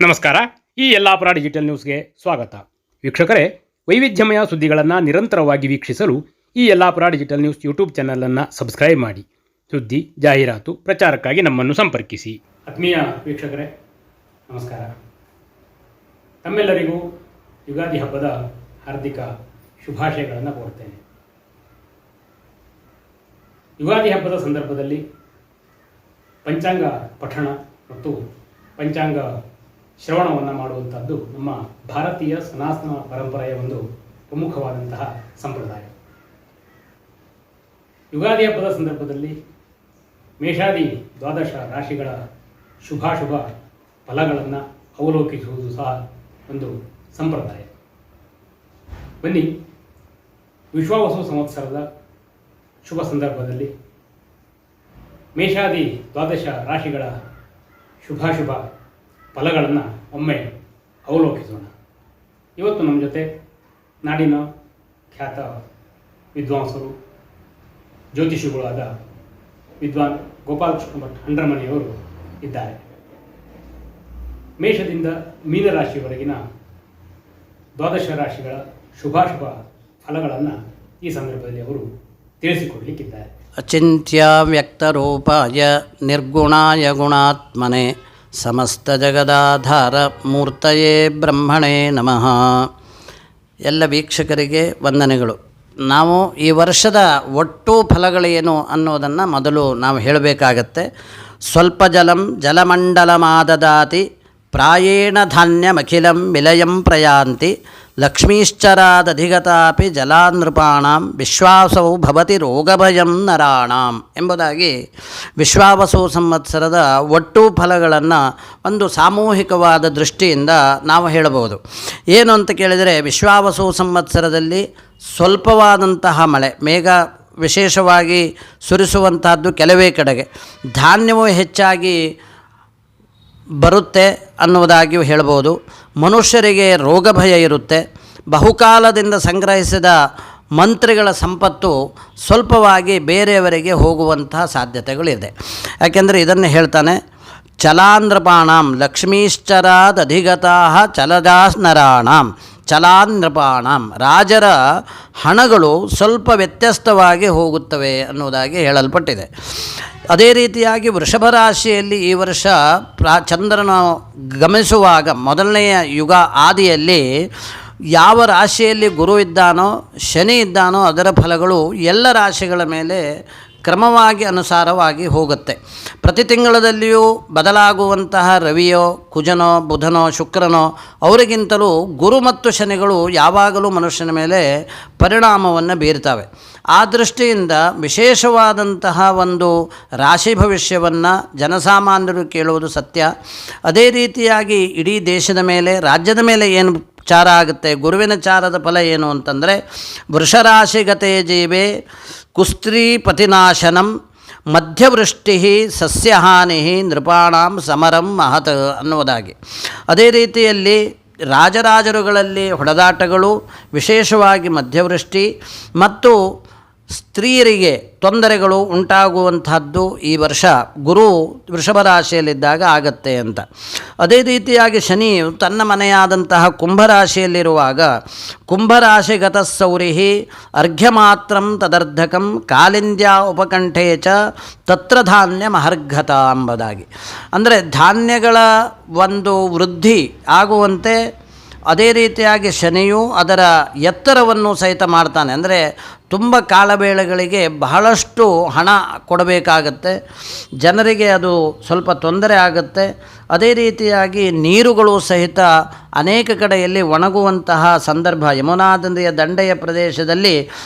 ನಮಸ್ಕಾರ. ಈ ಯಲ್ಲಾಪುರ ಡಿಜಿಟಲ್ ನ್ಯೂಸ್ಗೆ ಸ್ವಾಗತ. ವೀಕ್ಷಕರೇ, ವೈವಿಧ್ಯಮಯ ಸುದ್ದಿಗಳನ್ನು ನಿರಂತರವಾಗಿ ವೀಕ್ಷಿಸಲು ಈ ಯಲ್ಲಾಪುರ ಡಿಜಿಟಲ್ ನ್ಯೂಸ್ ಯೂಟ್ಯೂಬ್ ಚಾನಲನ್ನು ಸಬ್ಸ್ಕ್ರೈಬ್ ಮಾಡಿ. ಸುದ್ದಿ, ಜಾಹೀರಾತು, ಪ್ರಚಾರಕ್ಕಾಗಿ ನಮ್ಮನ್ನು ಸಂಪರ್ಕಿಸಿ. ಆತ್ಮೀಯ ವೀಕ್ಷಕರೇ, ನಮಸ್ಕಾರ. ತಮ್ಮೆಲ್ಲರಿಗೂ ಯುಗಾದಿ ಹಬ್ಬದ ಹಾರ್ದಿಕ ಶುಭಾಶಯಗಳನ್ನು ಕೋರ್ತೇನೆ. ಯುಗಾದಿ ಹಬ್ಬದ ಸಂದರ್ಭದಲ್ಲಿ ಪಂಚಾಂಗ ಪಠಣ ಮತ್ತು ಪಂಚಾಂಗ ಶ್ರವಣವನ್ನು ಮಾಡುವಂಥದ್ದು ನಮ್ಮ ಭಾರತೀಯ ಸನಾತನ ಪರಂಪರೆಯ ಒಂದು ಪ್ರಮುಖವಾದಂತಹ ಸಂಪ್ರದಾಯ. ಯುಗಾದಿ ಹಬ್ಬದ ಸಂದರ್ಭದಲ್ಲಿ ಮೇಷಾದಿ ದ್ವಾದಶ ರಾಶಿಗಳ ಶುಭಾಶುಭ ಫಲಗಳನ್ನು ಅವಲೋಕಿಸುವುದು ಸಹ ಒಂದು ಸಂಪ್ರದಾಯ. ಬನ್ನಿ, ವಿಶ್ವಾವಸು ಸಂವತ್ಸರದ ಶುಭ ಸಂದರ್ಭದಲ್ಲಿ ಮೇಷಾದಿ ದ್ವಾದಶ ರಾಶಿಗಳ ಶುಭಾಶುಭ ಫಲಗಳನ್ನು ಒಮ್ಮೆ ಅವಲೋಕಿಸೋಣ. ಇವತ್ತು ನಮ್ಮ ಜೊತೆ ನಾಡಿನ ಖ್ಯಾತ ವಿದ್ವಾಂಸರು, ಜ್ಯೋತಿಷಿಗಳಾದ ವಿದ್ವಾನ್ ಗೋಪಾಲಕೃಷ್ಣ ಭಟ್ ಹಂಡ್ರಮನಿಯವರು ಇದ್ದಾರೆ. ಮೇಷದಿಂದ ಮೀನರಾಶಿಯವರೆಗಿನ ದ್ವಾದಶ ರಾಶಿಗಳ ಶುಭಾಶುಭ ಫಲಗಳನ್ನು ಈ ಸಂದರ್ಭದಲ್ಲಿ ಅವರು ತಿಳಿಸಿಕೊಡಲಿಕ್ಕಿದ್ದಾರೆ. ಅಚಿಂತ್ಯ ವ್ಯಕ್ತರೂಪಾಯ ನಿರ್ಗುಣಾಯ ಗುಣಾತ್ಮನೆ ಸಮಸ್ತ ಜಗದಾಧಾರ ಮೂರ್ತಯೇ ಬ್ರಹ್ಮಣೇ ನಮಃ. ಎಲ್ಲ ವೀಕ್ಷಕರಿಗೆ ವಂದನೆಗಳು. ನಾವು ಈ ವರ್ಷದ ಒಟ್ಟು ಫಲಗಳೇನು ಅನ್ನೋದನ್ನು ಮೊದಲು ನಾವು ಹೇಳಬೇಕಾಗತ್ತೆ. ಸ್ವಲ್ಪ ಜಲಂ ಜಲಮಂಡಲಮಾದದಾತಿ ಪ್ರಾಯೇಣ ಧಾನ್ಯಮಖಿಲಂ ವಿಲಯಂ ಪ್ರಯಾಂತಿ ಲಕ್ಷ್ಮೀಶ್ಚರಾದಧಿಗತಾಪಿ ಜಲಾನೃಪಾಣಾಂ ವಿಶ್ವಾಸವು ಭವತಿ ರೋಗಭಯಂ ನರಾಣಾಂ ಎಂಬುದಾಗಿ ವಿಶ್ವಾವಸು ಸಂವತ್ಸರದ ಒಟ್ಟು ಫಲಗಳನ್ನು ಒಂದು ಸಾಮೂಹಿಕವಾದ ದೃಷ್ಟಿಯಿಂದ ನಾವು ಹೇಳಬಹುದು. ಏನು ಅಂತ ಕೇಳಿದರೆ, ವಿಶ್ವಾವಸು ಸಂವತ್ಸರದಲ್ಲಿ ಸ್ವಲ್ಪವಾದಂತಹ ಮಳೆ, ಮೇಘ ವಿಶೇಷವಾಗಿ ಸುರಿಸುವಂತಹದ್ದು ಕೆಲವೇ ಕಡೆಗೆ, ಧಾನ್ಯವು ಹೆಚ್ಚಾಗಿ ಬರುತ್ತೆ ಅನ್ನುವುದಾಗಿಯೂ ಹೇಳ್ಬೋದು. ಮನುಷ್ಯರಿಗೆ ರೋಗ ಭಯ ಇರುತ್ತೆ. ಬಹುಕಾಲದಿಂದ ಸಂಗ್ರಹಿಸಿದ ಮಂತ್ರಿಗಳ ಸಂಪತ್ತು ಸ್ವಲ್ಪವಾಗಿ ಬೇರೆಯವರಿಗೆ ಹೋಗುವಂತಹ ಸಾಧ್ಯತೆಗಳಿದೆ. ಯಾಕೆಂದರೆ ಇದನ್ನು ಹೇಳ್ತಾನೆ, ಚಲಾನೃಪಾಣಾಂ ಲಕ್ಷ್ಮೀಶ್ಚರಾದಧಿಗತಾ ಚಲದಾನರಾಣಾಂ ಚಲಾನೃಪಾಣಾಂ. ರಾಜರ ಹಣಗಳು ಸ್ವಲ್ಪ ವ್ಯತ್ಯಸ್ತವಾಗಿ ಹೋಗುತ್ತವೆ ಅನ್ನುವುದಾಗಿ ಹೇಳಲ್ಪಟ್ಟಿದೆ. ಅದೇ ರೀತಿಯಾಗಿ ವೃಷಭ ರಾಶಿಯಲ್ಲಿ ಈ ವರ್ಷ ಚಂದ್ರನ ಗಮನಿಸುವಾಗ ಮೊದಲನೆಯ ಯುಗ ಆದಿಯಲ್ಲಿ ಯಾವ ರಾಶಿಯಲ್ಲಿ ಗುರು ಇದ್ದಾನೋ ಶನಿ ಇದ್ದಾನೋ ಅದರ ಫಲಗಳು ಎಲ್ಲ ರಾಶಿಗಳ ಮೇಲೆ ಕ್ರಮವಾಗಿ ಅನುಸಾರವಾಗಿ ಹೋಗುತ್ತೆ. ಪ್ರತಿ ತಿಂಗಳದಲ್ಲಿಯೂ ಬದಲಾಗುವಂತಹ ರವಿಯೋ ಕುಜನೋ ಬುಧನೋ ಶುಕ್ರನೋ ಅವರಿಗಿಂತಲೂ ಗುರು ಮತ್ತು ಶನಿಗಳು ಯಾವಾಗಲೂ ಮನುಷ್ಯನ ಮೇಲೆ ಪರಿಣಾಮವನ್ನು ಬೀರ್ತವೆ. ಆ ದೃಷ್ಟಿಯಿಂದ ವಿಶೇಷವಾದಂತಹ ಒಂದು ರಾಶಿ ಭವಿಷ್ಯವನ್ನು ಜನಸಾಮಾನ್ಯರು ಕೇಳುವುದು ಸತ್ಯ. ಅದೇ ರೀತಿಯಾಗಿ ಇಡೀ ದೇಶದ ಮೇಲೆ, ರಾಜ್ಯದ ಮೇಲೆ ಏನು ಚಾರ ಆಗುತ್ತೆ, ಗುರುವಿನ ಚಾರದ ಫಲ ಏನು ಅಂತಂದರೆ, ವೃಷರಾಶಿಗತೆ ಜೀವೆ ಕುಸ್ತ್ರೀಪತಿನಾಶನಂ ಮಧ್ಯವೃಷ್ಟಿ ಸಸ್ಯಹಾನಿ ನೃಪಾಣಾಂ ಸಮರಂ ಮಹತ್ ಅನ್ನುವುದಾಗಿ. ಅದೇ ರೀತಿಯಲ್ಲಿ ರಾಜರಾಜರುಗಳಲ್ಲಿ ಹೊಡೆದಾಟಗಳು, ವಿಶೇಷವಾಗಿ ಮಧ್ಯವೃಷ್ಟಿ ಮತ್ತು ಸ್ತ್ರೀಯರಿಗೆ ತೊಂದರೆಗಳು ಉಂಟಾಗುವಂತಹದ್ದು ಈ ವರ್ಷ ಗುರು ವೃಷಭ ರಾಶಿಯಲ್ಲಿದ್ದಾಗ ಆಗತ್ತೆ ಅಂತ. ಅದೇ ರೀತಿಯಾಗಿ ಶನಿಯು ತನ್ನ ಮನೆಯಾದಂತಹ ಕುಂಭರಾಶಿಯಲ್ಲಿರುವಾಗ ಕುಂಭರಾಶಿಗತ ಸೌರಿಹಿ ಅರ್ಘ್ಯಮಾತ್ರಂ ತದರ್ಧಕಂ ಕಾಲಿಂದ್ಯ ಉಪಕಂಠೇ ಚ ತತ್ರ ಧಾನ್ಯ ಮಹರ್ಘತ ಎಂಬುದಾಗಿ. ಅಂದರೆ ಧಾನ್ಯಗಳ ಒಂದು ವೃದ್ಧಿ ಆಗುವಂತೆ ಅದೇ ರೀತಿಯಾಗಿ ಶನಿಯು ಅದರ ಎತ್ತರವನ್ನು ಸಹಿತ ಮಾಡ್ತಾನೆ. ಅಂದರೆ ತುಂಬ ಕಾಲಬೇಳೆಗಳಿಗೆ ಬಹಳಷ್ಟು ಹಣ ಕೊಡಬೇಕಾಗತ್ತೆ, ಜನರಿಗೆ ಅದು ಸ್ವಲ್ಪ ತೊಂದರೆ ಆಗುತ್ತೆ. ಅದೇ ರೀತಿಯಾಗಿ ನೀರುಗಳು ಸಹಿತ ಅನೇಕ ಕಡೆಯಲ್ಲಿ ಒಣಗುವಂತಹ ಸಂದರ್ಭ. ಯಮುನಾ ನದಿಯ ದಂಡೆಯ ಪ್ರದೇಶದಲ್ಲಿ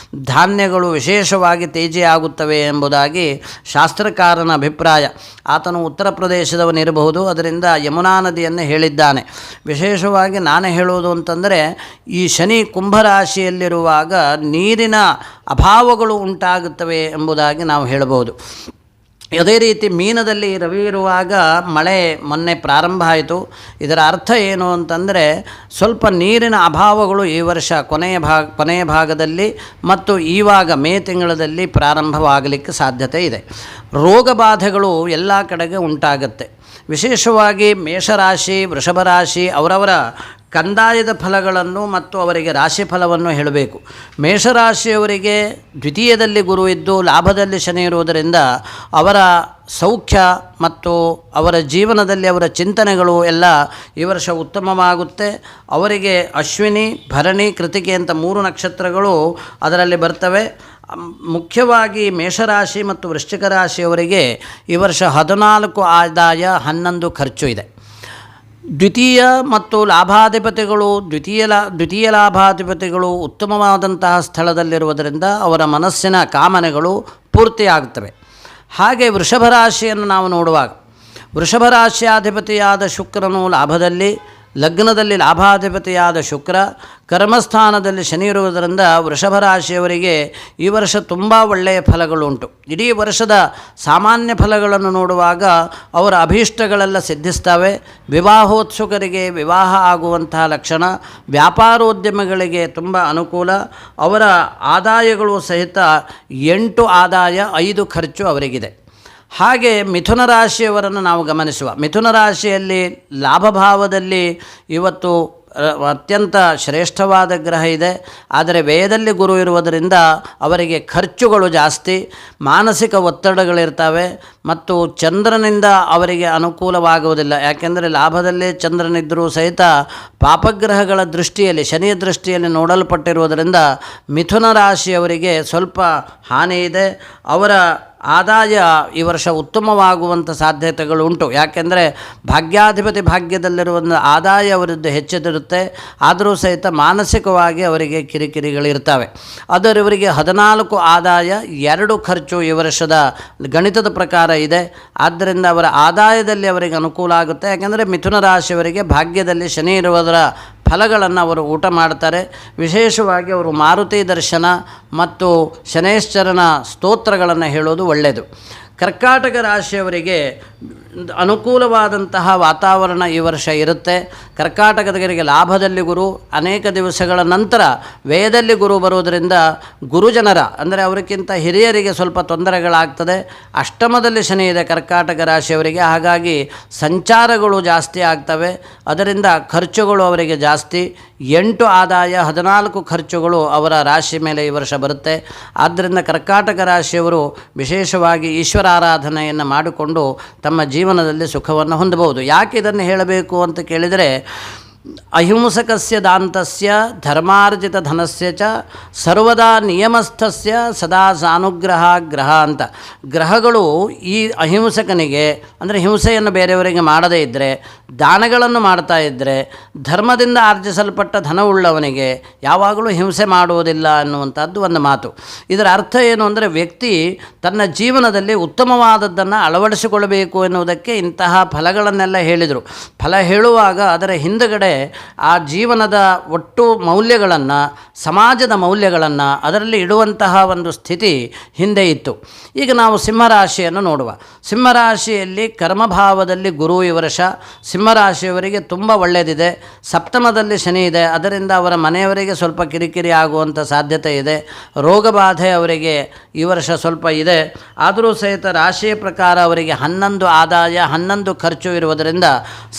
ಧಾನ್ಯಗಳು ವಿಶೇಷವಾಗಿ ತೇಜಿಯಾಗುತ್ತವೆ ಎಂಬುದಾಗಿ ಶಾಸ್ತ್ರಕಾರನ ಅಭಿಪ್ರಾಯ. ಆತನು ಉತ್ತರ ಪ್ರದೇಶದವನಿರಬಹುದು, ಅದರಿಂದ ಯಮುನಾ ನದಿಯನ್ನು ಹೇಳಿದ್ದಾನೆ. ವಿಶೇಷವಾಗಿ ನಾನು ಹೇಳುವುದು ಅಂತಂದರೆ, ಈ ಶನಿ ಕುಂಭರಾಶಿಯಲ್ಲಿರುವಾಗ ನೀರಿನ ಅಭಾವಗಳು ಉಂಟಾಗುತ್ತವೆ ಎಂಬುದಾಗಿ ನಾವು ಹೇಳಬಹುದು. ಅದೇ ರೀತಿ ಮೀನದಲ್ಲಿ ರವಿ ಇರುವಾಗ ಮಳೆ ಮೊನ್ನೆ ಪ್ರಾರಂಭ ಆಯಿತು. ಇದರ ಅರ್ಥ ಏನು ಅಂತಂದರೆ ಸ್ವಲ್ಪ ನೀರಿನ ಅಭಾವಗಳು ಈ ವರ್ಷ ಕೊನೆಯ ಭಾಗದಲ್ಲಿ ಮತ್ತು ಈವಾಗ ಮೇ ತಿಂಗಳಲ್ಲಿ ಪ್ರಾರಂಭವಾಗಲಿಕ್ಕೆ ಸಾಧ್ಯತೆ ಇದೆ. ರೋಗ ಬಾಧೆಗಳು ಎಲ್ಲ ಕಡೆಗೆ ಉಂಟಾಗುತ್ತೆ. ವಿಶೇಷವಾಗಿ ಮೇಷರಾಶಿ, ವೃಷಭ ರಾಶಿ ಅವರವರ ಕಂದಾಯದ ಫಲಗಳನ್ನು ಮತ್ತು ಅವರಿಗೆ ರಾಶಿ ಫಲವನ್ನು ಹೇಳಬೇಕು. ಮೇಷರಾಶಿಯವರಿಗೆ ದ್ವಿತೀಯದಲ್ಲಿ ಗುರು ಇದ್ದು ಲಾಭದಲ್ಲಿ ಶನಿ ಇರುವುದರಿಂದ ಅವರ ಸೌಖ್ಯ ಮತ್ತು ಅವರ ಜೀವನದಲ್ಲಿ ಅವರ ಚಿಂತನೆಗಳು ಎಲ್ಲ ಈ ವರ್ಷ ಉತ್ತಮವಾಗುತ್ತೆ. ಅವರಿಗೆ ಅಶ್ವಿನಿ, ಭರಣಿ, ಕೃತಿಕೆ ಅಂತ 3 ನಕ್ಷತ್ರಗಳು ಅದರಲ್ಲಿ ಬರ್ತವೆ. ಮುಖ್ಯವಾಗಿ ಮೇಷರಾಶಿ ಮತ್ತು ವೃಶ್ಚಿಕ ರಾಶಿಯವರಿಗೆ ಈ ವರ್ಷ 14 ಆದಾಯ, 11 ಖರ್ಚು ಇದೆ. ದ್ವಿತೀಯ ಮತ್ತು ಲಾಭಾಧಿಪತಿಗಳು ದ್ವಿತೀಯ ಲಾಭಾಧಿಪತಿಗಳು ಉತ್ತಮವಾದಂತಹ ಸ್ಥಳದಲ್ಲಿರುವುದರಿಂದ ಅವರ ಮನಸ್ಸಿನ ಕಾಮನೆಗಳು ಪೂರ್ತಿಯಾಗುತ್ತವೆ. ಹಾಗೆ ವೃಷಭ ರಾಶಿಯನ್ನು ನಾವು ನೋಡುವಾಗ ವೃಷಭ ರಾಶಿಯಾಧಿಪತಿಯಾದ ಶುಕ್ರನು ಲಾಭದಲ್ಲಿ, ಲಗ್ನದಲ್ಲಿ ಲಾಭಾಧಿಪತಿಯಾದ ಶುಕ್ರ, ಕರ್ಮಸ್ಥಾನದಲ್ಲಿ ಶನಿ ಇರುವುದರಿಂದ ವೃಷಭ ರಾಶಿಯವರಿಗೆ ಈ ವರ್ಷ ತುಂಬ ಒಳ್ಳೆಯ ಫಲಗಳುಂಟು. ಇಡೀ ವರ್ಷದ ಸಾಮಾನ್ಯ ಫಲಗಳನ್ನು ನೋಡುವಾಗ ಅವರ ಅಭೀಷ್ಟಗಳೆಲ್ಲ ಸಿದ್ಧಿಸ್ತವೆ. ವಿವಾಹೋತ್ಸುಕರಿಗೆ ವಿವಾಹ ಆಗುವಂತಹ ಲಕ್ಷಣ, ವ್ಯಾಪಾರೋದ್ಯಮಗಳಿಗೆ ತುಂಬ ಅನುಕೂಲ. ಅವರ ಆದಾಯಗಳು ಸಹಿತ 8 ಆದಾಯ, 5 ಖರ್ಚು ಅವರಿಗಿದೆ. ಹಾಗೆ ಮಿಥುನ ರಾಶಿಯವರನ್ನು ನಾವು ಗಮನಿಸುವ, ಮಿಥುನ ರಾಶಿಯಲ್ಲಿ ಲಾಭಭಾವದಲ್ಲಿ ಇವತ್ತು ಅತ್ಯಂತ ಶ್ರೇಷ್ಠವಾದ ಗ್ರಹ ಇದೆ. ಆದರೆ ವ್ಯಯದಲ್ಲಿ ಗುರು ಇರುವುದರಿಂದ ಅವರಿಗೆ ಖರ್ಚುಗಳು ಜಾಸ್ತಿ, ಮಾನಸಿಕ ಒತ್ತಡಗಳಿರ್ತವೆ ಮತ್ತು ಚಂದ್ರನಿಂದ ಅವರಿಗೆ ಅನುಕೂಲವಾಗುವುದಿಲ್ಲ. ಯಾಕೆಂದರೆ ಲಾಭದಲ್ಲೇ ಚಂದ್ರನಿದ್ದರೂ ಸಹಿತ ಪಾಪಗ್ರಹಗಳ ದೃಷ್ಟಿಯಲ್ಲಿ, ಶನಿಯ ದೃಷ್ಟಿಯಲ್ಲಿ ನೋಡಲ್ಪಟ್ಟಿರುವುದರಿಂದ ಮಿಥುನ ರಾಶಿಯವರಿಗೆ ಸ್ವಲ್ಪ ಹಾನಿ ಇದೆ. ಅವರ ಆದಾಯ ಈ ವರ್ಷ ಉತ್ತಮವಾಗುವಂಥ ಸಾಧ್ಯತೆಗಳು ಉಂಟು. ಯಾಕೆಂದರೆ ಭಾಗ್ಯಾಧಿಪತಿ ಭಾಗ್ಯದಲ್ಲಿರುವ ಆದಾಯ ಅವರದ್ದು ಹೆಚ್ಚಿದಿರುತ್ತೆ. ಆದರೂ ಸಹಿತ ಮಾನಸಿಕವಾಗಿ ಅವರಿಗೆ ಕಿರಿಕಿರಿಗಳಿರ್ತವೆ. ಆದರೆ ಇವರಿಗೆ 14 ಆದಾಯ, 2 ಖರ್ಚು ಈ ವರ್ಷದ ಗಣಿತದ ಪ್ರಕಾರ ಇದೆ. ಆದ್ದರಿಂದ ಅವರ ಆದಾಯದಲ್ಲಿ ಅವರಿಗೆ ಅನುಕೂಲ ಆಗುತ್ತೆ. ಯಾಕೆಂದರೆ ಮಿಥುನ ರಾಶಿಯವರಿಗೆ ಭಾಗ್ಯದಲ್ಲಿ ಶನಿ ಇರುವುದರ ಫಲಗಳನ್ನು ಅವರು ಊಟ ಮಾಡ್ತಾರೆ. ವಿಶೇಷವಾಗಿ ಅವರು ಮಾರುತಿ ದರ್ಶನ ಮತ್ತು ಶನೇಶ್ವರನ ಸ್ತೋತ್ರಗಳನ್ನು ಹೇಳೋದು ಒಳ್ಳೆಯದು. ಕರ್ಕಾಟಕ ರಾಶಿಯವರಿಗೆ ಅನುಕೂಲವಾದಂತಹ ವಾತಾವರಣ ಈ ವರ್ಷ ಇರುತ್ತೆ. ಕರ್ಕಾಟಕದವರಿಗೆ ಲಾಭದಲ್ಲಿ ಗುರು, ಅನೇಕ ದಿವಸಗಳ ನಂತರ ವ್ಯಯದಲ್ಲಿ ಗುರು ಬರುವುದರಿಂದ ಗುರುಜನರ ಅಂದರೆ ಅವರಿಗಿಂತ ಹಿರಿಯರಿಗೆ ಸ್ವಲ್ಪ ತೊಂದರೆಗಳಾಗ್ತದೆ. ಅಷ್ಟಮದಲ್ಲಿ ಶನಿ ಇದೆ ಕರ್ಕಾಟಕ ರಾಶಿಯವರಿಗೆ, ಹಾಗಾಗಿ ಸಂಚಾರಗಳು ಜಾಸ್ತಿ ಆಗ್ತವೆ. ಅದರಿಂದ ಖರ್ಚುಗಳು ಅವರಿಗೆ ಜಾಸ್ತಿ. 8 ಆದಾಯ, 14 ಖರ್ಚುಗಳು ಅವರ ರಾಶಿ ಮೇಲೆ ಈ ವರ್ಷ ಬರುತ್ತೆ. ಆದ್ದರಿಂದ ಕರ್ಕಾಟಕ ರಾಶಿಯವರು ವಿಶೇಷವಾಗಿ ಈಶ್ವರಾರಾಧನೆಯನ್ನು ಮಾಡಿಕೊಂಡು ತಮ್ಮ ಜೀವನದಲ್ಲಿ ಸುಖವನ್ನು ಹೊಂದಬಹುದು. ಯಾಕೆ ಇದನ್ನು ಹೇಳಬೇಕು ಅಂತ ಕೇಳಿದರೆ, ಅಹಿಂಸಕಸ್ಯ ದಾಂತಸ್ಯ ಧರ್ಮಾರ್ಜಿತ ಧನಸ್ಯ ಚ ಸರ್ವದಾ ನಿಯಮಸ್ಥಸ್ಯ ಸದಾ ಸಾನುಗ್ರಹ ಗ್ರಹ ಅಂತ. ಗ್ರಹಗಳು ಈ ಅಹಿಂಸಕನಿಗೆ ಅಂದರೆ ಹಿಂಸೆಯನ್ನು ಬೇರೆಯವರಿಗೆ ಮಾಡದೇ ಇದ್ದರೆ, ದಾನಗಳನ್ನು ಮಾಡ್ತಾ ಇದ್ದರೆ, ಧರ್ಮದಿಂದ ಆರ್ಜಿಸಲ್ಪಟ್ಟ ಧನವುಳ್ಳವನಿಗೆ ಯಾವಾಗಲೂ ಹಿಂಸೆ ಮಾಡುವುದಿಲ್ಲ ಅನ್ನುವಂಥದ್ದು ಒಂದು ಮಾತು. ಇದರ ಅರ್ಥ ಏನು ಅಂದರೆ, ವ್ಯಕ್ತಿ ತನ್ನ ಜೀವನದಲ್ಲಿ ಉತ್ತಮವಾದದ್ದನ್ನು ಅಳವಡಿಸಿಕೊಳ್ಳಬೇಕು ಎನ್ನುವುದಕ್ಕೆ ಇಂತಹ ಫಲಗಳನ್ನೆಲ್ಲ ಹೇಳಿದರು. ಫಲ ಹೇಳುವಾಗ ಅದರ ಹಿಂದುಗಡೆ ಆ ಜೀವನದ ಒಟ್ಟು ಮೌಲ್ಯಗಳನ್ನು, ಸಮಾಜದ ಮೌಲ್ಯಗಳನ್ನು ಅದರಲ್ಲಿ ಇಡುವಂತಹ ಒಂದು ಸ್ಥಿತಿ ಹಿಂದೆ ಇತ್ತು. ಈಗ ನಾವು ಸಿಂಹರಾಶಿಯನ್ನು ನೋಡುವ. ಸಿಂಹರಾಶಿಯಲ್ಲಿ ಕರ್ಮಭಾವದಲ್ಲಿ ಗುರು ಈ ವರ್ಷ ಸಿಂಹರಾಶಿಯವರಿಗೆ ತುಂಬ ಒಳ್ಳೆಯದಿದೆ. ಸಪ್ತಮದಲ್ಲಿ ಶನಿ ಇದೆ, ಅದರಿಂದ ಅವರ ಮನೆಯವರಿಗೆ ಸ್ವಲ್ಪ ಕಿರಿಕಿರಿ ಆಗುವಂಥ ಸಾಧ್ಯತೆ ಇದೆ. ರೋಗಬಾಧೆ ಅವರಿಗೆ ಈ ವರ್ಷ ಸ್ವಲ್ಪ ಇದೆ. ಆದರೂ ಸಹಿತ ರಾಶಿಯ ಪ್ರಕಾರ ಅವರಿಗೆ 11 ಆದಾಯ, 11 ಖರ್ಚು ಇರುವುದರಿಂದ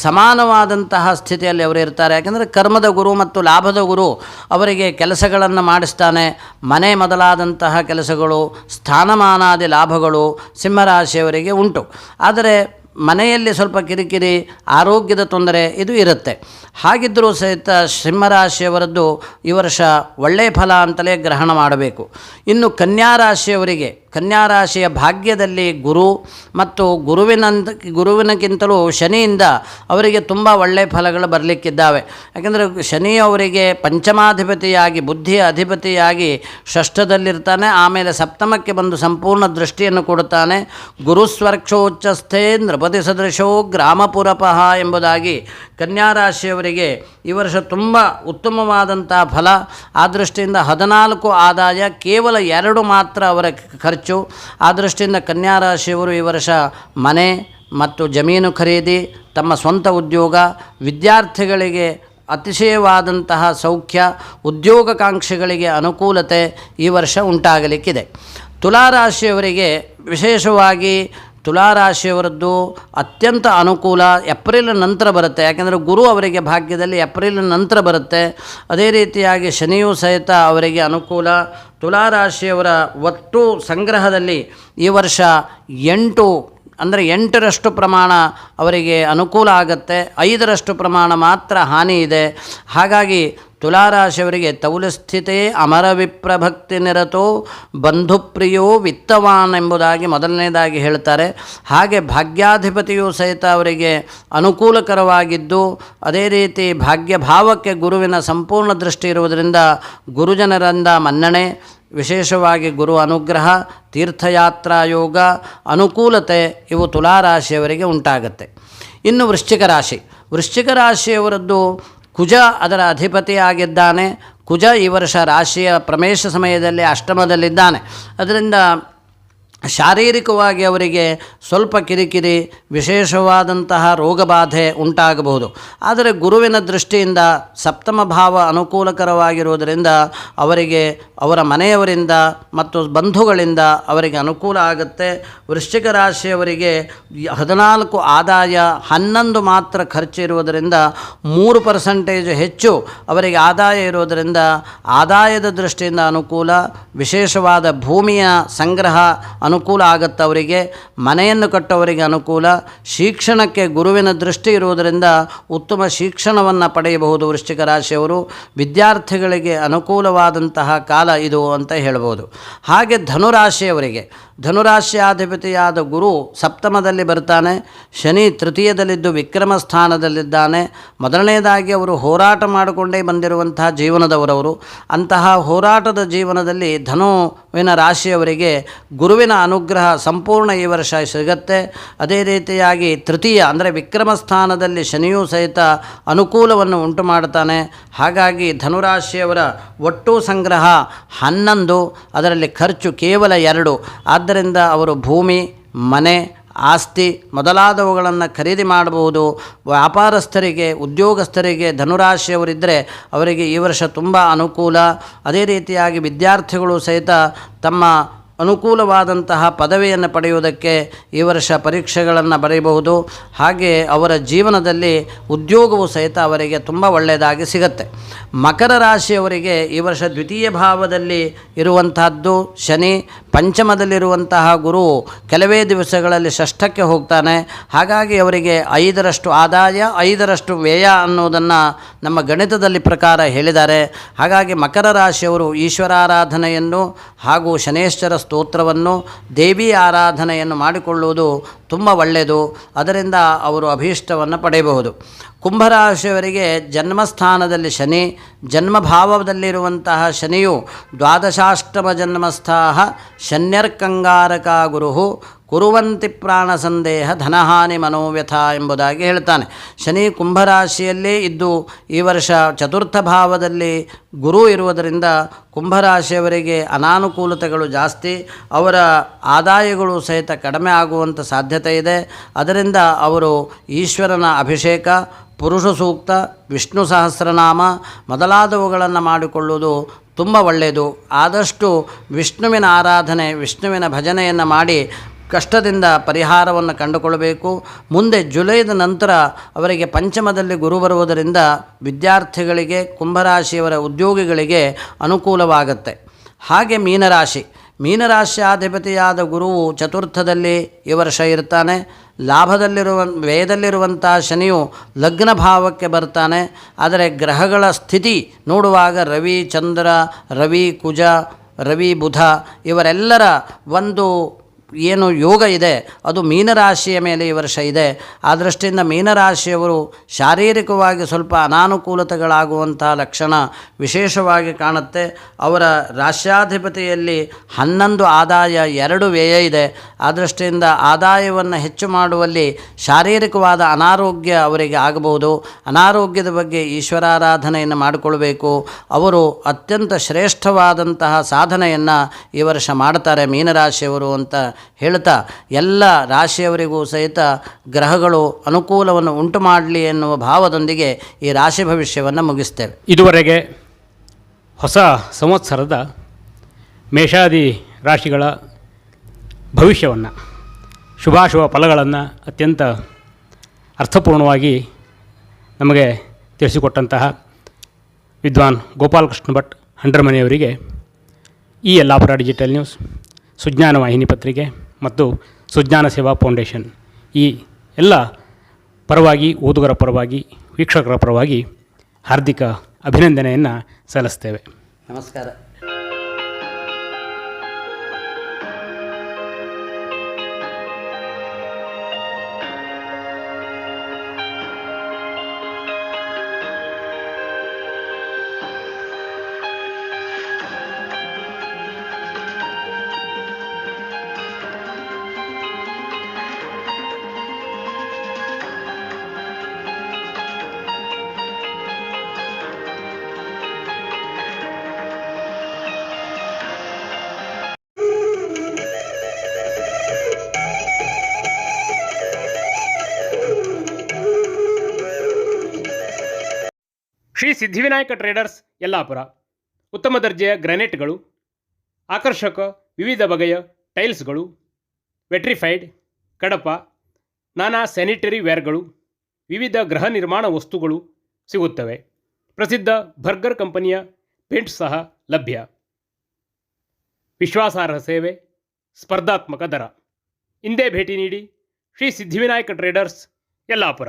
ಸಮಾನವಾದಂತಹ ಸ್ಥಿತಿಯಲ್ಲಿ ಅವರು ಇರ್ತಾರೆ. ಯಾಕೆಂದರೆ ಕರ್ಮದ ಗುರು ಮತ್ತು ಲಾಭದ ಗುರು ಅವರಿಗೆ ಕೆಲಸಗಳನ್ನು ಮಾಡಿಸ್ತಾನೆ. ಮನೆ ಮೊದಲಾದಂತಹ ಕೆಲಸಗಳು, ಸ್ಥಾನಮಾನಾದಿ ಲಾಭಗಳು ಸಿಂಹರಾಶಿಯವರಿಗೆ ಉಂಟು. ಆದರೆ ಮನೆಯಲ್ಲಿ ಸ್ವಲ್ಪ ಕಿರಿಕಿರಿ, ಆರೋಗ್ಯದ ತೊಂದರೆ ಇದು ಇರುತ್ತೆ. ಹಾಗಿದ್ದರೂ ಸಹಿತ ಸಿಂಹರಾಶಿಯವರದ್ದು ಈ ವರ್ಷ ಒಳ್ಳೆಯ ಫಲ ಅಂತಲೇ ಗ್ರಹಣ ಮಾಡಬೇಕು. ಇನ್ನು ಕನ್ಯಾರಾಶಿಯವರಿಗೆ, ಕನ್ಯಾರಾಶಿಯ ಭಾಗ್ಯದಲ್ಲಿ ಗುರು ಮತ್ತು ಗುರುವಿನಕ್ಕಿಂತಲೂ ಶನಿಯಿಂದ ಅವರಿಗೆ ತುಂಬ ಒಳ್ಳೆಯ ಫಲಗಳು ಬರಲಿಕ್ಕಿದ್ದಾವೆ. ಯಾಕೆಂದರೆ ಶನಿ ಅವರಿಗೆ ಪಂಚಮಾಧಿಪತಿಯಾಗಿ, ಬುದ್ಧಿಯ ಅಧಿಪತಿಯಾಗಿ ಷಷ್ಠದಲ್ಲಿರ್ತಾನೆ. ಆಮೇಲೆ ಸಪ್ತಮಕ್ಕೆ ಬಂದು ಸಂಪೂರ್ಣ ದೃಷ್ಟಿಯನ್ನು ಕೊಡುತ್ತಾನೆ. ಗುರುಸ್ವರ್ಕ್ಷೋಚ್ಚಸ್ಥೆ ನೃಪತಿ ಸದೃಶೋ ಗ್ರಾಮಪುರಪಃ ಎಂಬುದಾಗಿ ಕನ್ಯಾರಾಶಿಯವರಿಗೆ ಈ ವರ್ಷ ತುಂಬ ಉತ್ತಮವಾದಂಥ ಫಲ. ಆ ದೃಷ್ಟಿಯಿಂದ 14 ಆದಾಯ, ಕೇವಲ 2 ಮಾತ್ರ ಅವರ ಖರ್ಚು ಖರ್ಚು. ಆ ದೃಷ್ಟಿಯಿಂದ ಕನ್ಯಾ ರಾಶಿಯವರು ಈ ವರ್ಷ ಮನೆ ಮತ್ತು ಜಮೀನು ಖರೀದಿ, ತಮ್ಮ ಸ್ವಂತ ಉದ್ಯೋಗ, ವಿದ್ಯಾರ್ಥಿಗಳಿಗೆ ಅತಿಶಯವಾದಂತಹ ಸೌಖ್ಯ, ಉದ್ಯೋಗಾಕಾಂಕ್ಷಿಗಳಿಗೆ ಅನುಕೂಲತೆ ಈ ವರ್ಷ ಉಂಟಾಗಲಿಕ್ಕಿದೆ. ತುಲಾರಾಶಿಯವರಿಗೆ ವಿಶೇಷವಾಗಿ ತುಲಾರಾಶಿಯವರದ್ದು ಅತ್ಯಂತ ಅನುಕೂಲ ಏಪ್ರಿಲ್ ನಂತರ ಬರುತ್ತೆ. ಯಾಕೆಂದರೆ ಗುರು ಅವರಿಗೆ ಭಾಗ್ಯದಲ್ಲಿ ಏಪ್ರಿಲ್ ನಂತರ ಬರುತ್ತೆ. ಅದೇ ರೀತಿಯಾಗಿ ಶನಿಯೂ ಸಹಿತ ಅವರಿಗೆ ಅನುಕೂಲ. ತುಲಾರಾಶಿಯವರ ಒಟ್ಟು ಸಂಗ್ರಹದಲ್ಲಿ ಈ ವರ್ಷ 8% ಪ್ರಮಾಣ ಅವರಿಗೆ ಅನುಕೂಲ ಆಗುತ್ತೆ, 5% ಪ್ರಮಾಣ ಮಾತ್ರ ಹಾನಿ ಇದೆ. ಹಾಗಾಗಿ ತುಲಾರಾಶಿಯವರಿಗೆ ತೌಲಸ್ಥಿತೇ ಅಮರ ವಿಪ್ರಭಕ್ತಿ ನಿರತೋ ಬಂಧುಪ್ರಿಯೋ ವಿತ್ತವಾನ್ ಎಂಬುದಾಗಿ ಮೊದಲನೇದಾಗಿ ಹೇಳ್ತಾರೆ. ಹಾಗೆ ಭಾಗ್ಯಾಧಿಪತಿಯೂ ಸಹಿತ ಅವರಿಗೆ ಅನುಕೂಲಕರವಾಗಿದ್ದು, ಅದೇ ರೀತಿ ಭಾಗ್ಯಭಾವಕ್ಕೆ ಗುರುವಿನ ಸಂಪೂರ್ಣ ದೃಷ್ಟಿ ಇರುವುದರಿಂದ ಗುರುಜನರಿಂದ ಮನ್ನಣೆ, ವಿಶೇಷವಾಗಿ ಗುರು ಅನುಗ್ರಹ, ತೀರ್ಥಯಾತ್ರಾ ಯೋಗ, ಅನುಕೂಲತೆ ಇವು ತುಲಾರಾಶಿಯವರಿಗೆ ಉಂಟಾಗುತ್ತೆ. ಇನ್ನು ವೃಶ್ಚಿಕ ರಾಶಿಯವರದ್ದು ಕುಜ ಅದರ ಅಧಿಪತಿಯಾಗಿದ್ದಾನೆ. ಕುಜ ಈ ವರ್ಷ ರಾಶಿಯ ಪ್ರವೇಶ ಸಮಯದಲ್ಲಿ ಅಷ್ಟಮದಲ್ಲಿದ್ದಾನೆ. ಅದರಿಂದ ಶಾರೀರಿಕವಾಗಿ ಅವರಿಗೆ ಸ್ವಲ್ಪ ಕಿರಿಕಿರಿ, ವಿಶೇಷವಾದಂತಹ ರೋಗಬಾಧೆ ಉಂಟಾಗಬಹುದು. ಆದರೆ ಗುರುವಿನ ದೃಷ್ಟಿಯಿಂದ ಸಪ್ತಮ ಭಾವ ಅನುಕೂಲಕರವಾಗಿರುವುದರಿಂದ ಅವರಿಗೆ ಅವರ ಮನೆಯವರಿಂದ ಮತ್ತು ಬಂಧುಗಳಿಂದ ಅವರಿಗೆ ಅನುಕೂಲ ಆಗುತ್ತೆ. ವೃಶ್ಚಿಕ ರಾಶಿಯವರಿಗೆ 14 ಆದಾಯ, 11 ಮಾತ್ರ ಖರ್ಚು ಇರುವುದರಿಂದ 3% ಹೆಚ್ಚು ಅವರಿಗೆ ಆದಾಯ ಇರುವುದರಿಂದ ಆದಾಯದ ದೃಷ್ಟಿಯಿಂದ ಅನುಕೂಲ. ವಿಶೇಷವಾದ ಭೂಮಿಯ ಸಂಗ್ರಹ ಅನುಕೂಲ ಆಗುತ್ತೆ ಅವರಿಗೆ. ಮನೆಯನ್ನು ಕಟ್ಟುವವರಿಗೆ ಅನುಕೂಲ. ಶಿಕ್ಷಣಕ್ಕೆ ಗುರುವಿನ ದೃಷ್ಟಿ ಇರುವುದರಿಂದ ಉತ್ತಮ ಶಿಕ್ಷಣವನ್ನು ಪಡೆಯಬಹುದು. ವೃಶ್ಚಿಕ ರಾಶಿಯವರು ವಿದ್ಯಾರ್ಥಿಗಳಿಗೆ ಅನುಕೂಲವಾದಂತಹ ಕಾಲ ಇದು ಅಂತ ಹೇಳ್ಬೋದು. ಹಾಗೆ ಧನುರಾಶಿಯಾಧಿಪತಿಯಾದ ಗುರು ಸಪ್ತಮದಲ್ಲಿ ಬರ್ತಾನೆ. ಶನಿ ತೃತೀಯದಲ್ಲಿದ್ದು ವಿಕ್ರಮ ಸ್ಥಾನದಲ್ಲಿದ್ದಾನೆ. ಮೊದಲನೇದಾಗಿ ಅವರು ಹೋರಾಟ ಮಾಡಿಕೊಂಡೇ ಬಂದಿರುವಂತಹ ಜೀವನದವರವರು. ಅಂತಹ ಹೋರಾಟದ ಜೀವನದಲ್ಲಿ ಧನುವಿನ ರಾಶಿಯವರಿಗೆ ಗುರುವಿನ ಅನುಗ್ರಹ ಸಂಪೂರ್ಣ ಈ ವರ್ಷ ಸಿಗುತ್ತೆ. ಅದೇ ರೀತಿಯಾಗಿ ತೃತೀಯ ಅಂದರೆ ವಿಕ್ರಮ ಸ್ಥಾನದಲ್ಲಿ ಶನಿಯೂ ಸಹಿತ ಅನುಕೂಲವನ್ನು ಉಂಟು ಮಾಡ್ತಾನೆ. ಹಾಗಾಗಿ ಧನುರಾಶಿಯವರ ಒಟ್ಟು ಸಂಗ್ರಹ 11, ಅದರಲ್ಲಿ ಖರ್ಚು ಕೇವಲ 2. ಆದ್ದರಿಂದ ಅವರು ಭೂಮಿ, ಮನೆ, ಆಸ್ತಿ ಮೊದಲಾದವುಗಳನ್ನು ಖರೀದಿ ಮಾಡಬಹುದು. ವ್ಯಾಪಾರಸ್ಥರಿಗೆ, ಉದ್ಯೋಗಸ್ಥರಿಗೆ ಧನುರಾಶಿಯವರಿದ್ದರೆ ಅವರಿಗೆ ಈ ವರ್ಷ ತುಂಬ ಅನುಕೂಲ. ಅದೇ ರೀತಿಯಾಗಿ ವಿದ್ಯಾರ್ಥಿಗಳು ಸಹಿತ ತಮ್ಮ ಅನುಕೂಲವಾದಂತಹ ಪದವಿಯನ್ನು ಪಡೆಯುವುದಕ್ಕೆ ಈ ವರ್ಷ ಪರೀಕ್ಷೆಗಳನ್ನು ಬರೆಯಬಹುದು. ಹಾಗೆ ಅವರ ಜೀವನದಲ್ಲಿ ಉದ್ಯೋಗವು ಸಹಿತ ಅವರಿಗೆ ತುಂಬ ಒಳ್ಳೆಯದಾಗಿ ಸಿಗುತ್ತೆ. ಮಕರ ರಾಶಿಯವರಿಗೆ ಈ ವರ್ಷ ದ್ವಿತೀಯ ಭಾವದಲ್ಲಿ ಇರುವಂತಹದ್ದು ಶನಿ, ಪಂಚಮದಲ್ಲಿರುವಂತಹ ಗುರು ಕೆಲವೇ ದಿವಸಗಳಲ್ಲಿ ಷಷ್ಠಕ್ಕೆ ಹೋಗ್ತಾನೆ. ಹಾಗಾಗಿ ಅವರಿಗೆ 5% ಆದಾಯ, 5% ವ್ಯಯ ಅನ್ನೋದನ್ನು ನಮ್ಮ ಗಣಿತದಲ್ಲಿ ಪ್ರಕಾರ ಹೇಳಿದ್ದಾರೆ. ಹಾಗಾಗಿ ಮಕರ ರಾಶಿಯವರು ಈಶ್ವರಾರಾಧನೆಯನ್ನು ಹಾಗೂ ಶನೇಶ್ವರ ಸ್ತೋತ್ರವನ್ನು, ದೇವಿ ಆರಾಧನೆಯನ್ನು ಮಾಡಿಕೊಳ್ಳುವುದು ತುಂಬ ಒಳ್ಳೆಯದು. ಅದರಿಂದ ಅವರು ಅಭೀಷ್ಟವನ್ನು ಪಡೆಯಬಹುದು. ಕುಂಭರಾಶಿಯವರಿಗೆ ಜನ್ಮಸ್ಥಾನದಲ್ಲಿ ಶನಿ, ಜನ್ಮಭಾವದಲ್ಲಿರುವಂತಹ ಶನಿಯು ದ್ವಾದಶಾಷ್ಟಮ ಜನ್ಮಸ್ಥಾಹ ಶನ್ಯರ್ಕಂಗಾರಕ ಗುರು ಕುರುವಂತಿ ಪ್ರಾಣ ಸಂದೇಹ ಧನಹಾನಿ ಮನೋವ್ಯಥ ಎಂಬುದಾಗಿ ಹೇಳ್ತಾನೆ. ಶನಿ ಕುಂಭರಾಶಿಯಲ್ಲೇ ಇದ್ದು ಈ ವರ್ಷ ಚತುರ್ಥ ಭಾವದಲ್ಲಿ ಗುರು ಇರುವುದರಿಂದ ಕುಂಭರಾಶಿಯವರಿಗೆ ಅನಾನುಕೂಲತೆಗಳು ಜಾಸ್ತಿ, ಅವರ ಆದಾಯಗಳು ಸಹಿತ ಕಡಿಮೆ ಆಗುವಂಥ ಸಾಧ್ಯತೆ ಇದೆ. ಅದರಿಂದ ಅವರು ಈಶ್ವರನ ಅಭಿಷೇಕ, ಪುರುಷ ಸೂಕ್ತ, ವಿಷ್ಣು ಸಹಸ್ರನಾಮ ಮೊದಲಾದವುಗಳನ್ನು ಮಾಡಿಕೊಳ್ಳುವುದು ತುಂಬ ಒಳ್ಳೆಯದು. ಆದಷ್ಟು ವಿಷ್ಣುವಿನ ಆರಾಧನೆ, ವಿಷ್ಣುವಿನ ಭಜನೆಯನ್ನು ಮಾಡಿ ಕಷ್ಟದಿಂದ ಪರಿಹಾರವನ್ನು ಕಂಡುಕೊಳ್ಳಬೇಕು. ಮುಂದೆ ಜುಲೈದ ನಂತರ ಅವರಿಗೆ ಪಂಚಮದಲ್ಲಿ ಗುರು ಬರುವುದರಿಂದ ವಿದ್ಯಾರ್ಥಿಗಳಿಗೆ, ಕುಂಭರಾಶಿಯವರ ಉದ್ಯೋಗಿಗಳಿಗೆ ಅನುಕೂಲವಾಗುತ್ತೆ. ಹಾಗೆ ಮೀನರಾಶಿಯಾಧಿಪತಿಯಾದ ಗುರುವು ಚತುರ್ಥದಲ್ಲಿ ಈ ವರ್ಷ ಇರ್ತಾನೆ. ವ್ಯಯದಲ್ಲಿರುವಂಥ ಶನಿಯು ಲಗ್ನ ಭಾವಕ್ಕೆ ಬರ್ತಾನೆ. ಆದರೆ ಗ್ರಹಗಳ ಸ್ಥಿತಿ ನೋಡುವಾಗ ರವಿ ಚಂದ್ರ, ರವಿ ಕುಜ, ರವಿ ಬುಧ ಇವರೆಲ್ಲರ ಒಂದು ಏನು ಯೋಗ ಇದೆ ಅದು ಮೀನರಾಶಿಯ ಮೇಲೆ ಈ ವರ್ಷ ಇದೆ. ಆ ದೃಷ್ಟಿಯಿಂದ ಮೀನರಾಶಿಯವರು ಶಾರೀರಿಕವಾಗಿ ಸ್ವಲ್ಪ ಅನಾನುಕೂಲತೆಗಳಾಗುವಂಥ ಲಕ್ಷಣ ವಿಶೇಷವಾಗಿ ಕಾಣುತ್ತೆ. ಅವರ ರಾಶ್ಯಾಧಿಪತಿಯಲ್ಲಿ 11 ಆದಾಯ 2 ವ್ಯಯ ಇದೆ. ಆ ದೃಷ್ಟಿಯಿಂದ ಆದಾಯವನ್ನು ಹೆಚ್ಚು ಮಾಡುವಲ್ಲಿ ಶಾರೀರಿಕವಾದ ಅನಾರೋಗ್ಯ ಅವರಿಗೆ ಆಗಬಹುದು. ಅನಾರೋಗ್ಯದ ಬಗ್ಗೆ ಈಶ್ವರಾರಾಧನೆಯನ್ನು ಮಾಡಿಕೊಳ್ಬೇಕು. ಅವರು ಅತ್ಯಂತ ಶ್ರೇಷ್ಠವಾದಂತಹ ಸಾಧನೆಯನ್ನು ಈ ವರ್ಷ ಮಾಡ್ತಾರೆ ಮೀನರಾಶಿಯವರು ಅಂತ ಹೇಳ್ತಾ, ಎಲ್ಲ ರಾಶಿಯವರಿಗೂ ಸಹಿತ ಗ್ರಹಗಳು ಅನುಕೂಲವನ್ನು ಉಂಟು ಮಾಡಲಿ ಎನ್ನುವ ಭಾವದೊಂದಿಗೆ ಈ ರಾಶಿ ಭವಿಷ್ಯವನ್ನು ಮುಗಿಸ್ತೇವೆ. ಇದುವರೆಗೆ ಹೊಸ ಸಂವತ್ಸರದ ಮೇಷಾದಿ ರಾಶಿಗಳ ಭವಿಷ್ಯವನ್ನು, ಶುಭಾಶುಭ ಫಲಗಳನ್ನು ಅತ್ಯಂತ ಅರ್ಥಪೂರ್ಣವಾಗಿ ನಮಗೆ ತಿಳಿಸಿಕೊಟ್ಟಂತಹ ವಿದ್ವಾನ್ ಗೋಪಾಲಕೃಷ್ಣ ಭಟ್ ಹಂಡ್ರಮನೆಯವರಿಗೆ ಈ ಯಲ್ಲಾಪುರ ಡಿಜಿಟಲ್ ನ್ಯೂಸ್, ಸುಜ್ಞಾನ ವಾಹಿನಿ ಪತ್ರಿಕೆ ಮತ್ತು ಸುಜ್ಞಾನ ಸೇವಾ ಫೌಂಡೇಶನ್ ಈ ಎಲ್ಲ ಪರವಾಗಿ, ಓದುಗರ ಪರವಾಗಿ, ವೀಕ್ಷಕರ ಪರವಾಗಿ ಹಾರ್ದಿಕ ಅಭಿನಂದನೆಯನ್ನು ಸಲ್ಲಿಸ್ತೇವೆ. ನಮಸ್ಕಾರ. ಶ್ರೀ ಸಿದ್ಧಿವಿನಾಯಕ ಟ್ರೇಡರ್ಸ್ ಯಲ್ಲಾಪುರ ಉತ್ತಮ ದರ್ಜೆಯ ಗ್ರಾನೈಟ್ಗಳು, ಆಕರ್ಷಕ ವಿವಿಧ ಬಗೆಯ ಟೈಲ್ಸ್ಗಳು, ವೆಟ್ರಿಫೈಡ್, ಕಡಪ, ನಾನಾ ಸ್ಯಾನಿಟರಿ ವೇರ್ಗಳು, ವಿವಿಧ ಗೃಹ ನಿರ್ಮಾಣ ವಸ್ತುಗಳು ಸಿಗುತ್ತವೆ. ಪ್ರಸಿದ್ಧ ಬರ್ಗರ್ ಕಂಪನಿಯ ಪೇಂಟ್ ಸಹ ಲಭ್ಯ. ವಿಶ್ವಾಸಾರ್ಹ ಸೇವೆ, ಸ್ಪರ್ಧಾತ್ಮಕ ದರ. ಇಂದೇ ಭೇಟಿ ನೀಡಿ ಶ್ರೀ ಸಿದ್ಧಿವಿನಾಯಕ ಟ್ರೇಡರ್ಸ್ ಯಲ್ಲಾಪುರ.